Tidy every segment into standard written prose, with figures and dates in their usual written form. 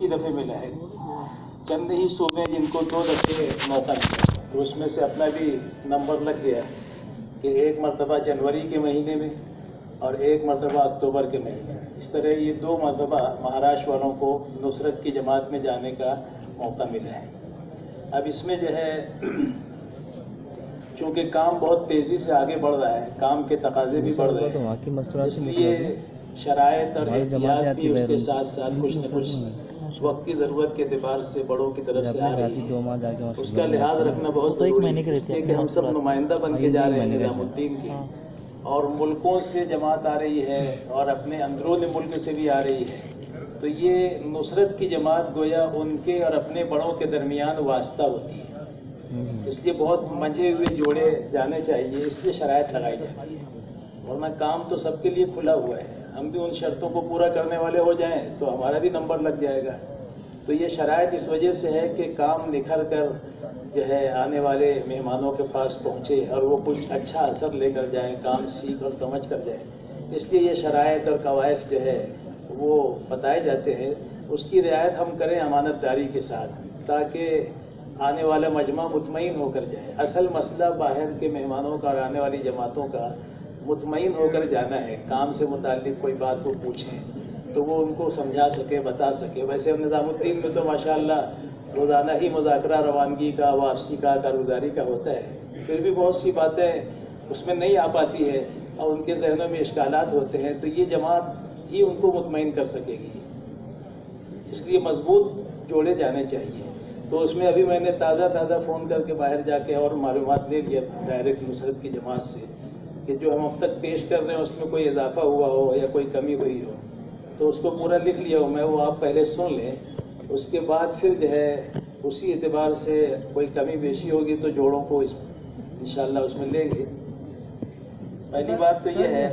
ही दफ़े मिला है। चंद ही सूबे जिनको 2 दफ़े मौका मिला, तो उसमें से अपना भी नंबर लग गया कि एक मरतबा जनवरी के महीने में और एक मरतबा अक्टूबर के महीने में। इस तरह ये 2 मरतबा महाराष्ट्र वालों को नुसरत की जमात में जाने का मौका मिला है। अब इसमें जो है चूँकि काम बहुत तेज़ी से आगे बढ़ रहा है, काम के तकाजे भी बढ़ रहे हैं, इसलिए शराइत और एहतियात भी उसके साथ साथ कुछ न कुछ वक्त की ज़रूरत के एतबार से बड़ों की तरफ से आ रही है। उसका लिहाज रखना बहुत ज़रूरी है, इसलिए कि हम सब नुमाइंदा बन के जा रहे हैं निज़ामुद्दीन की, और मुल्कों से जमात आ रही है और अपने अंदरून मुल्क से भी आ रही है। तो ये नुसरत की जमात गोया उनके और अपने बड़ों के दरमियान वास्ता होती है, इसलिए बहुत मंझे हुए जोड़े जाने चाहिए, इसलिए शराइत लगाई जाए। वरना काम तो सबके लिए खुला हुआ है, हम भी उन शर्तों को पूरा करने वाले हो जाएं तो हमारा भी नंबर लग जाएगा। तो ये शराइत इस वजह से है कि काम निखर कर जो है आने वाले मेहमानों के पास पहुँचे और वो कुछ अच्छा असर लेकर जाएं, काम सीख और समझ कर जाएं। इसलिए ये शराइत और कवायद जो है वो बताए जाते हैं, उसकी रियायत हम करें अमानतदारी के साथ, ताकि आने वाला मजमा मुतमईन होकर जाए। असल मसला बाहर के मेहमानों का और आने वाली जमातों का मुतमईन होकर जाना है। काम से मुताल्लिक कोई बात को पूछें तो वो उनको समझा सके, बता सके। वैसे हम निज़ामुद्दीन में तो माशाअल्लाह रोज़ाना ही मुज़ाकरा रवानगी का, वापसी का, कारगुजारी का होता है, फिर भी बहुत सी बातें उसमें नहीं आ पाती है और उनके जहनों में इश्कालात होते हैं, तो ये जमात ही उनको मुतमईन कर सकेगी। इसलिए मजबूत जोड़े जाने चाहिए। तो उसमें अभी मैंने ताज़ा फ़ोन करके बाहर जाके और मालूमात ले लिया डायरेक्ट नुसरत की जमात से कि जो हम अब तक पेश कर रहे हैं उसमें कोई इजाफा हुआ हो या कोई कमी हुई हो, तो उसको पूरा लिख लिया हो मैं, वो आप पहले सुन लें। उसके बाद फिर जो है उसी एतबार से कोई कमी बेशी होगी तो जोड़ों को इंशाअल्लाह उसमें लेंगे। पहली बात तो ये है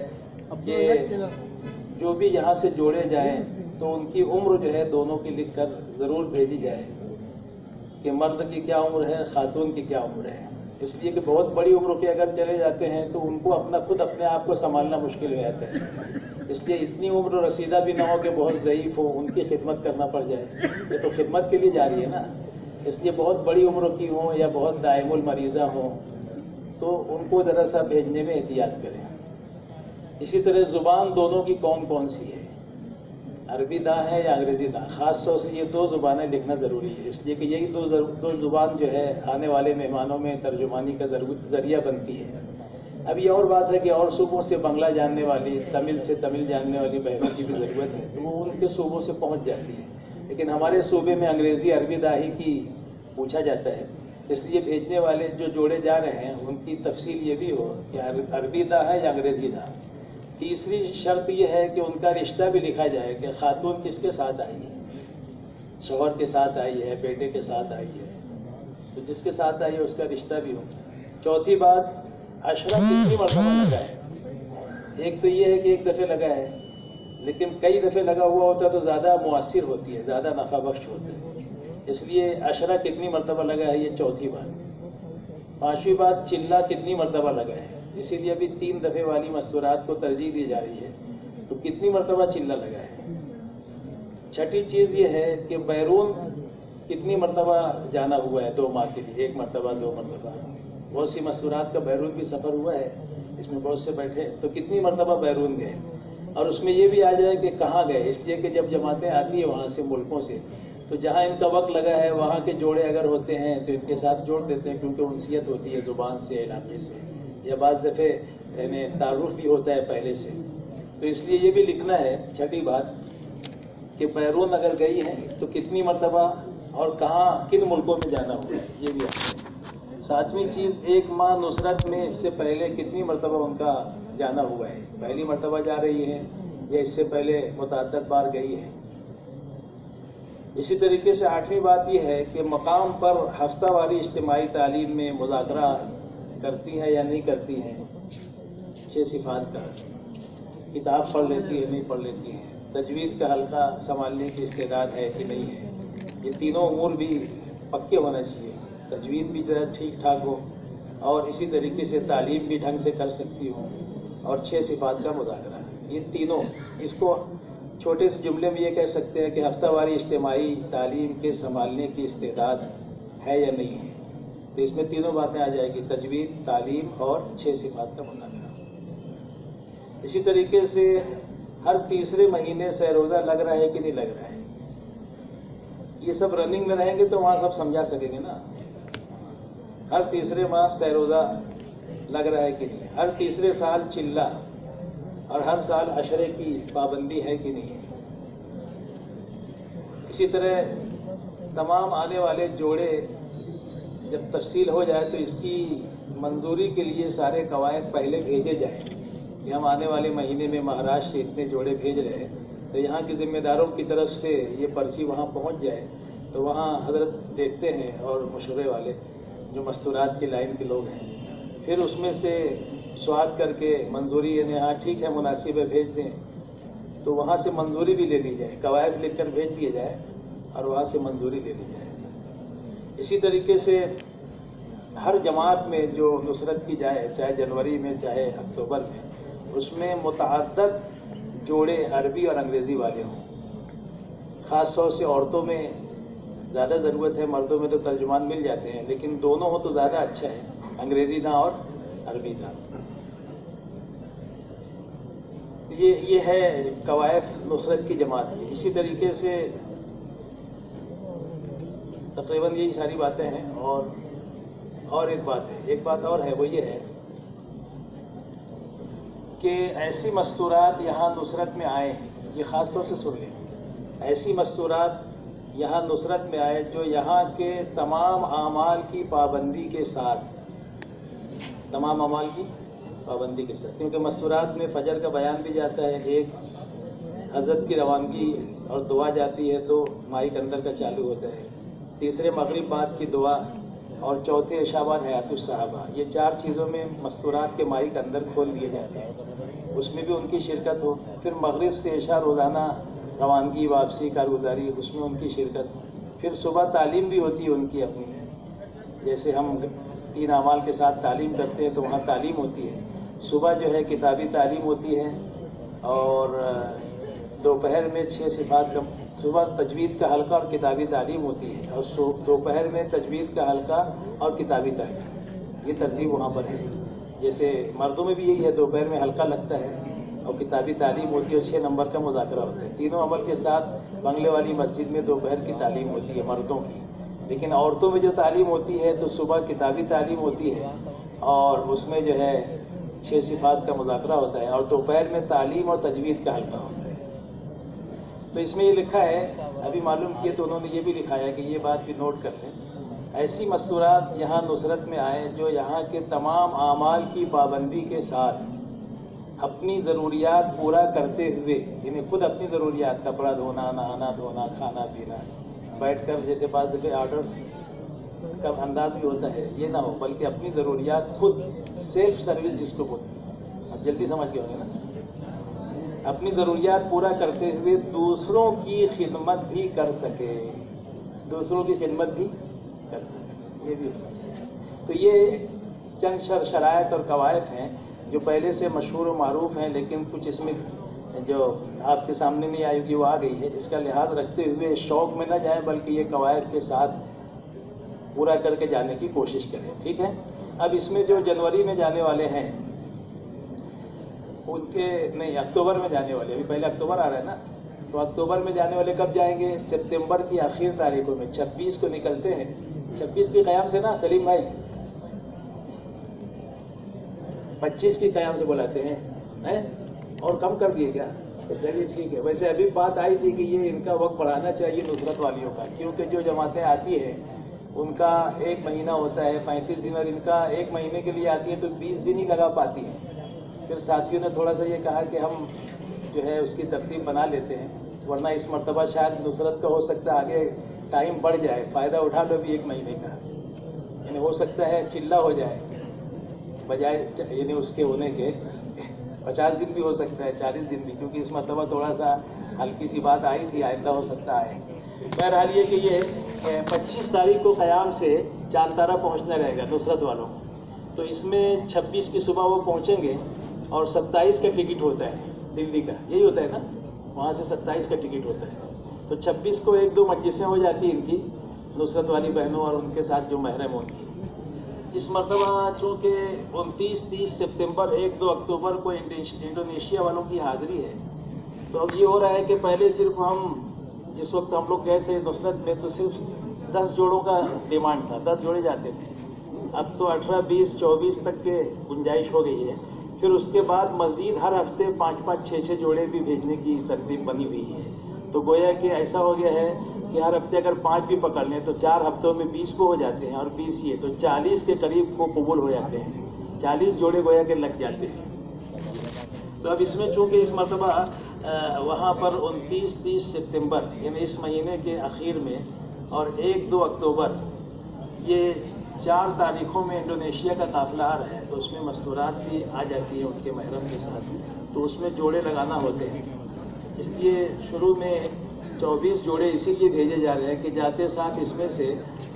कि जो भी यहाँ से जोड़े जाएं तो उनकी उम्र जो है दोनों की लिख कर ज़रूर भेजी जाए कि मर्द की क्या उम्र है, खातून की क्या उम्र है। इसलिए कि बहुत बड़ी उम्र के अगर चले जाते हैं तो उनको अपने आप को संभालना मुश्किल हो जाता है। इसलिए इतनी उम्र रसीदा भी ना हो कि बहुत ज़ईफ़ हो, उनकी खिदमत करना पड़ जाए। ये तो खिदमत के लिए जा रही है ना, इसलिए बहुत बड़ी उम्र की हो या बहुत दायमुल मरीज़ा हो तो उनको ज़रा सा भेजने में एहतियात करें। इसी तरह ज़ुबान दोनों की कौन कौन सी है, अरबी दाँ है या अंग्रेज़ी दाँ। ख़ास तौर से ये 2 ज़ुबानें लिखना ज़रूरी है, इसलिए कि यही दो ज़ुबान जो है आने वाले मेहमानों में तर्जुमानी का ज़रिया बनती है। अब ये और बात है कि और सूबों से बंगला जानने वाली, तमिल से तमिल जानने वाली बहनों की भी ज़रूरत है, तो वो उनके सूबों से पहुँच जाती है। लेकिन हमारे सूबे में अंग्रेज़ी अरबी दाँ ही की पूछा जाता है, इसलिए भेजने वाले जो जोड़े जा रहे हैं उनकी तफसील ये भी हो कि अरबी दाँ है या अंग्रेज़ी दाँ। तीसरी शर्त यह है कि उनका रिश्ता भी लिखा जाए कि खातून किसके साथ आई है, शौहर के साथ आई है, बेटे के साथ आई है, तो जिसके साथ आई है उसका रिश्ता भी हो। चौथी बात, अशरा कितनी मरतबा लगा है। एक तो ये है कि एक दफ़े लगा है, लेकिन कई दफ़े लगा हुआ होता तो ज़्यादा मुअस्सिर होती है, ज़्यादा नफ़ा बख्श होती है। इसलिए अशरा कितनी मरतबा लगा है, ये चौथी बात। पाँचवीं बात, चिल्ला कितनी मरतबा लगा है, इसीलिए अभी 3 दफ़े वाली मस्तूरात को तरजीह दी जा रही है, तो कितनी मरतबा चिल्ला लगा है। छठी चीज़ ये है कि बैरून कितनी मरतबा जाना हुआ है 2 माह के लिए, 1 मरतबा 2 मरतबा। बहुत सी मस्तूरात का बैरून भी सफ़र हुआ है, इसमें बहुत से बैठे, तो कितनी मरतबा बैरून गए। और उसमें ये भी आ जाए कि कहाँ गए, इसलिए कि जब जमातें आती है वहाँ से मुल्कों से, तो जहाँ इनका वक्त लगा है वहाँ के जोड़े अगर होते हैं तो इनके साथ जोड़ देते हैं, क्योंकि उनसियत होती है ज़ुबान से, इलाके से, या बाद दफ़े यानी तारुफ भी होता है पहले से। तो इसलिए ये भी लिखना है छठी बात कि बैरून अगर गई है तो कितनी मरतबा और कहाँ किन मुल्कों में जाना हुआ है, ये भी आता है। 7वीं चीज़, 1 माह नुसरत में इससे पहले कितनी मरतबा उनका जाना हुआ है, पहली मरतबा जा रही है या इससे पहले मुतअद्दिद बार गई है। इसी तरीके से 8वीं बात यह है कि मकाम पर हफ्तावारी इज्तिमाई तालीम में मुज़ाकरा करती हैं या नहीं करती हैं। 6 सिफात का किताब पढ़ लेती है, नहीं पढ़ लेती हैं, तजवीद का हल्का संभालने की इस्तेदाद है कि नहीं है। ये तीनों उमूर भी पक्के होना चाहिए, तजवीद भी ज़रा ठीक ठाक हो और इसी तरीके से तालीम भी ढंग से कर सकती हो, और 6 सिफात का मुज़ाकरा। ये तीनों, इसको छोटे से जुमले में ये कह सकते हैं कि हफ्तावारी इज्तिमाई तालीम के संभालने की इस्तेदाद है या नहीं है। तो इसमें तीनों बातें आ जाएगी, तजवीद, तालीम और 6 सिफात का मुनाज़रा। इसी तरीके से हर तीसरे महीने से रोज़ा लग रहा है कि नहीं लग रहा है, ये सब रनिंग में रहेंगे तो वहाँ सब समझा सकेंगे ना। हर तीसरे माह से रोज़ा लग रहा है कि नहीं, हर तीसरे साल चिल्ला और हर साल अशरे की पाबंदी है कि नहीं है। इसी तरह तमाम आने वाले जोड़े जब तफसील हो जाए तो इसकी मंजूरी के लिए सारे कवायद पहले भेजे जाएं कि हम आने वाले महीने में महाराष्ट्र से इतने जोड़े भेज रहे हैं, तो यहाँ के जिम्मेदारों की तरफ से ये पर्ची वहाँ पहुँच जाए। तो वहाँ हजरत देखते हैं और मशवरे वाले जो मस्तूरात की लाइन के लोग हैं, फिर उसमें से स्वाद करके मंजूरी, यानी हाँ ठीक है मुनासिब है भेज दें, तो वहाँ से मंजूरी भी ले ली जाए, कवायद लिखकर भेज दिए जाए और वहाँ से मंजूरी ले ली जाए। इसी तरीके से हर जमात में जो नुसरत की जाए, चाहे जनवरी में चाहे अक्टूबर में, उसमें मुतअद्दद जोड़े अरबी और अंग्रेज़ी वाले हों। ख़ास तौर से औरतों में ज़्यादा ज़रूरत है, मर्दों में तो तर्जुमान मिल जाते हैं, लेकिन दोनों हो तो ज़्यादा अच्छा है, अंग्रेज़ी ना और अरबी ना। ये है कवायद नुसरत की जमात की। इसी तरीके से तकरीबन यही सारी बातें हैं। और एक बात और है, वो ये है कि ऐसी मस्तूरात यहाँ नुसरत में आए हैं, ये ख़ास तौर से सुन लें, ऐसी मस्तूरात यहाँ नुसरत में आए जो यहाँ के तमाम आमाल की पाबंदी के साथ, तमाम अमाल की पाबंदी के साथ, क्योंकि मस्तूरात में फजर का बयान भी जाता है, एक हजरत की रवानगी और दुआ जाती है तो माइक अंदर का चालू होता है, तीसरे मगरिब बाद की दुआ और चौथे इशाबाद हयातुस सहाबा, ये 4 चीज़ों में मस्तूरात के माइक अंदर खोल दिए जाते हैं, उसमें भी उनकी शिरकत हो। फिर मगरिब से इशा रोज़ाना रवानगी, वापसी, कारगुजारी, उसमें उनकी शिरकत। फिर सुबह तालीम भी होती है उनकी अपनी, जैसे हम 3 अमाल के साथ तालीम करते हैं तो वहाँ तालीम होती है। सुबह जो है किताबी तालीम होती है और दोपहर में 6 सिफात का, सुबह तजवीद का हल्का और किताबी तालीम होती है और दोपहर में तजवीद का हल्का और किताबी तालीम, ये तरतीब वहाँ पर है। जैसे मर्दों में भी यही है, दोपहर में हल्का लगता है और किताबी तालीम होती है और 6 नंबर का मुज़ाकरा होता है। तीनों अमल के साथ बंगले वाली मस्जिद में दोपहर की तालीम होती है मर्दों की, लेकिन औरतों में जो तालीम होती है तो सुबह किताबी तालीम होती है और उसमें जो है 6 सिफात का मुज़ाकरा होता है और दोपहर में तालीम और तजवीद का हल्का होता है। तो इसमें ये लिखा है, अभी मालूम किए तो उन्होंने ये भी लिखा है कि ये बात भी नोट कर लें, ऐसी मस्तूरात यहाँ नुसरत में आए जो यहाँ के तमाम आमाल की पाबंदी के साथ अपनी ज़रूरियात पूरा करते हुए, यानी खुद अपनी ज़रूरियात, कपड़ा धोना, नहाना धोना, खाना पीना, बैठकर जैसे पास दफ़े आर्डर का अंदाज भी होता है, ये ना हो, बल्कि अपनी ज़रूरियात खुद, सेल्फ सर्विस जिसको बोलते हैं, अब जल्दी समझ गए होंगे ना, अपनी ज़रूरियात पूरा करते हुए दूसरों की खिदमत भी कर सके, दूसरों की खिदमत भी कर सके, ये भी। तो ये चंद शराइत और कवायद हैं जो पहले से मशहूर और मारूफ हैं, लेकिन कुछ इसमें जो आपके सामने नहीं आई कि वो आ गई है, इसका लिहाज रखते हुए शौक में न जाए, बल्कि ये कवायद के साथ पूरा करके जाने की कोशिश करें, ठीक है। अब इसमें जो जनवरी में जाने वाले हैं उनके, नहीं अक्टूबर में जाने वाले, अभी पहले अक्टूबर आ रहा है ना, तो अक्टूबर में जाने वाले कब जाएंगे? सितंबर की आखिर तारीखों में, 26 को निकलते हैं, 26 की क़याम से ना सलीम भाई, 25 की क़याम से बुलाते हैं, और कम कर दिए क्या? चलिए ठीक है। वैसे अभी बात आई थी कि ये इनका वक्त बढ़ाना चाहिए नुसरत वालियों का, क्योंकि जो जमातें आती है उनका 1 महीना होता है 35 दिन, और इनका 1 महीने के लिए आती है तो 20 दिन ही लगा पाती है। फिर साथियों ने थोड़ा सा ये कहा कि हम जो है उसकी तरतीब बना लेते हैं, वरना इस मरतबा शायद नुसरत का हो सकता है आगे टाइम बढ़ जाए, फ़ायदा उठा लो भी 1 महीने का, यानी हो सकता है चिल्ला हो जाए बजाय यानी उसके होने के 50 दिन भी हो सकता है, 40 दिन भी, क्योंकि इस मरतबा थोड़ा सा हल्की सी बात आई थी, आइंदा हो सकता है। बहरहाल ये कि ये 25 तारीख को क़याम से चांद तारा पहुँचना रहेगा नुसरत वालों, तो इसमें 26 की सुबह वो पहुँचेंगे और 27 का टिकट होता है दिल्ली का, यही होता है ना, वहाँ से 27 का टिकट होता है। तो 26 को 1-2 मजलिसें हो जाती हैं इनकी, नुसरत वाली बहनों और उनके साथ जो महरम होती है। इस मरतबा चूँकि 29-30 सितंबर 1-2 अक्टूबर को इंडोनेशिया वालों की हाजिरी है, तो अब ये हो रहा है कि पहले सिर्फ हम जिस वक्त हम लोग गए थे नुसरत में तो सिर्फ 10 जोड़ों का डिमांड था, 10 जोड़े जाते थे। अब तो 18, 20, 24 तक के गुंजाइश हो गई है। फिर उसके बाद मज़ीद हर हफ्ते 5-5, 6-6 जोड़े भी भेजने की तरतीब बनी हुई है। तो गोया कि ऐसा हो गया है कि हर हफ्ते अगर 5 भी पकड़ लें तो 4 हफ्तों में 20 को हो जाते हैं, और 20 ये तो 40 के करीब को कबूल हो जाते हैं। 40 जोड़े गोया के लग जाते हैं। तो अब इसमें चूँकि इस मरतबा वहाँ पर 29-30 सितंबर यानी इस महीने के आखिर में और 1-2 अक्टूबर ये 4 तारीखों में इंडोनेशिया का काफिला आ रहा है, तो उसमें मस्तूरात भी आ जाती है उनके महरम के साथ, तो उसमें जोड़े लगाना होते हैं। इसलिए शुरू में 24 जोड़े इसीलिए भेजे जा रहे हैं कि जाते साथ इसमें से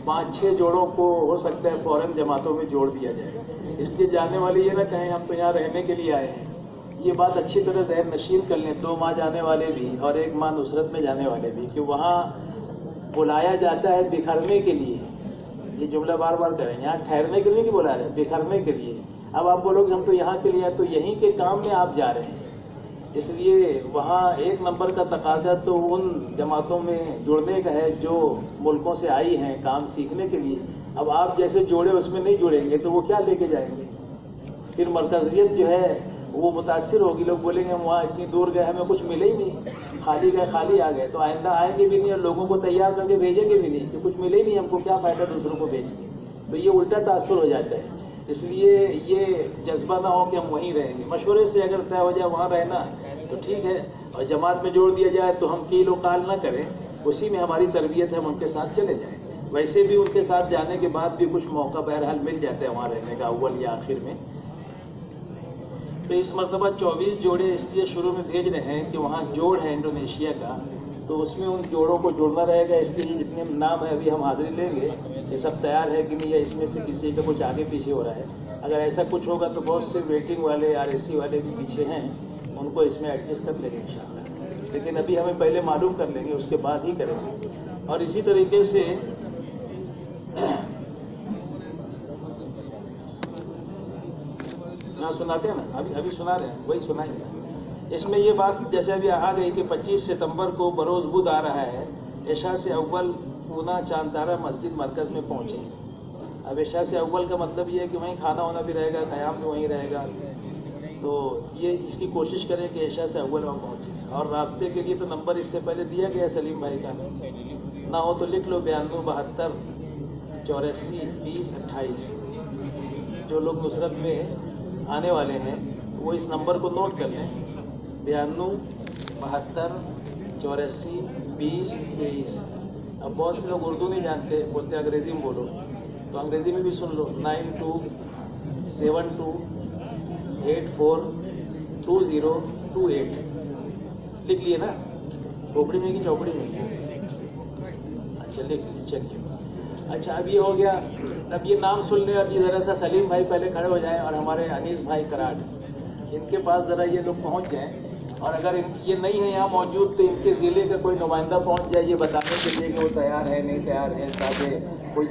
5-6 जोड़ों को हो सकता है फौरन जमातों में जोड़ दिया जाए। इसलिए जाने वाले ये ना कहें हम तो यहाँ रहने के लिए आए हैं, ये बात अच्छी तरह ज़हन नशीन कर लें। 2 माह जाने वाले भी और 1 माह नुसरत में जाने वाले भी, कि वहाँ बुलाया जाता है बिखरने के लिए। ये जुमला बार बार करें, यहाँ ठहरने के लिए नहीं बुला रहे, बिखरने के लिए। अब आप बोलोगे हम तो यहाँ के लिए आए, तो यहीं के काम में आप जा रहे हैं, इसलिए वहाँ 1 नंबर का तकाजा तो उन जमातों में जुड़ने का है जो मुल्कों से आई हैं काम सीखने के लिए। अब आप जैसे जोड़े उसमें नहीं जुड़ेंगे तो वो क्या लेके जाएंगे? फिर मरकजियत जो है वो मुतासिर होगी। लोग बोलेंगे हम वहाँ इतनी दूर गए, हमें कुछ मिले ही नहीं, खाली गए खाली आ गए, तो आइंदा आएंगे भी नहीं और लोगों को तैयार करके भेजेंगे भी नहीं कि कुछ मिले ही नहीं, हमको क्या फ़ायदा दूसरों को भेज के। तो ये उल्टा तासुर हो जाता है। इसलिए ये जज्बा ना हो कि हम वहीं रहेंगे। मशवरे से अगर तय हो जाए वहाँ रहना तो ठीक है, और जमात में जोड़ दिया जाए तो हम कील काल ना करें, उसी में हमारी तरबियत है, हम उनके साथ चले जाएँ। वैसे भी उनके साथ जाने के बाद भी कुछ मौका बहरहाल मिल जाता है वहाँ रहने का, अव्वल या आखिर में। तो इस मरतबा 24 जोड़े इसलिए शुरू में भेज रहे हैं कि वहाँ जोड़ है इंडोनेशिया का, तो उसमें उन जोड़ों को जुड़ना रहेगा। इसलिए जितने नाम है अभी हम हाजिरी लेंगे, ये सब तैयार है कि नहीं, या इसमें से किसी का कुछ आगे पीछे हो रहा है। अगर ऐसा कुछ होगा तो बहुत से वेटिंग वाले RSC वाले भी पीछे हैं, उनको इसमें एडजस्ट कर लेंगे इंशाअल्लाह। लेकिन अभी हमें पहले मालूम कर लेंगे, उसके बाद ही करेंगे। और इसी तरीके से यहाँ सुनाते हैं ना, अभी सुना रहे हैं, वही सुनाएंगे। इसमें ये बात जैसे अभी आ गई कि 25 सितंबर को बरोज़ बुध आ रहा है, इशा से अव्वल पूना चांतारा मस्जिद मरकज़ में पहुँचे। अब इशा से अव्वल का मतलब ये है कि वहीं खाना वाना भी रहेगा, क़याम भी वहीं रहेगा, तो ये इसकी कोशिश करें कि इशा से अव्वल वहाँ पहुँचे। और राब्ते के लिए तो नंबर इससे पहले दिया गया सलीम भाई का, ना हो तो लिख लो 92 72 84 20 28। जो लोग नुसरत में आने वाले हैं वो इस नंबर को नोट कर लें, 92 72 84 20 23। अब बहुत से लोग उर्दू नहीं जानते, बोलते अंग्रेज़ी में बोलो, तो अंग्रेज़ी में भी सुन लो, 92 72 84 2028। लिख लिए ना, खोपड़ी में कि चौपड़ी में? अच्छा लिख चलिए। अच्छा अब ये हो गया। अब ये नाम सुन ले, अब ये ज़रा सा सलीम भाई पहले खड़े हो जाएं और हमारे अनीस भाई कराड़, इनके पास ज़रा ये लोग पहुंच जाएं। और अगर ये नहीं है यहाँ मौजूद तो इनके ज़िले का कोई नुमाइंदा पहुंच जाए ये बताने के लिए कि वो तैयार है नहीं तैयार है, ताकि कोई